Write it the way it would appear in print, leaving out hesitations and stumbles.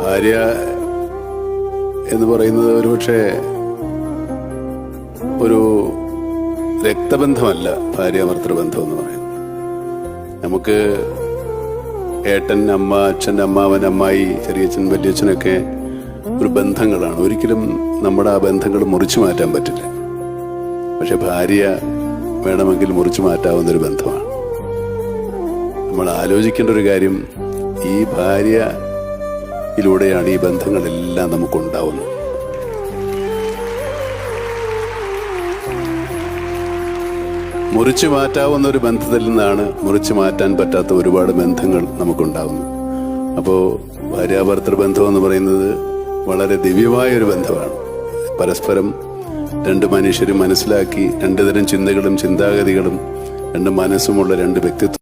ഭാര്യ എന്ന് പറയുന്നത് ഒരുപക്ഷെ ഒരു രക്തബന്ധമല്ല. ഭാര്യ ഭർത്തൃബന്ധം എന്ന് പറയുന്നത് നമുക്ക് ഏട്ടൻ, അമ്മ, അച്ഛൻ, അമ്മാവൻ, അമ്മായി, ചെറിയച്ഛൻ, വലിയച്ഛനൊക്കെ ഒരു ബന്ധങ്ങളാണ്. ഒരിക്കലും നമ്മുടെ ആ ബന്ധങ്ങൾ മുറിച്ചു മാറ്റാൻ പറ്റില്ല. പക്ഷെ ഭാര്യ വേണമെങ്കിൽ മുറിച്ചു മാറ്റാവുന്നൊരു ബന്ധമാണ്. നമ്മൾ ആലോചിക്കേണ്ട ഒരു കാര്യം, ഈ ഭാര്യയിലൂടെയാണ് ഈ ബന്ധങ്ങളെല്ലാം നമുക്കുണ്ടാവുന്നത്. മുറിച്ചു മാറ്റാവുന്ന ഒരു ബന്ധത്തിൽ നിന്നാണ് മുറിച്ചു മാറ്റാൻ പറ്റാത്ത ഒരുപാട് ബന്ധങ്ങൾ നമുക്കുണ്ടാവുന്നത്. അപ്പോൾ ഭാര്യാഭർത്തൃ ബന്ധം എന്ന് പറയുന്നത് വളരെ ദിവ്യമായൊരു ബന്ധമാണ്. പരസ്പരം രണ്ട് മനുഷ്യരും മനസ്സിലാക്കി, രണ്ടു തരം ചിന്തകളും ചിന്താഗതികളും രണ്ട് മനസ്സുമുള്ള രണ്ട് വ്യക്തിത്വം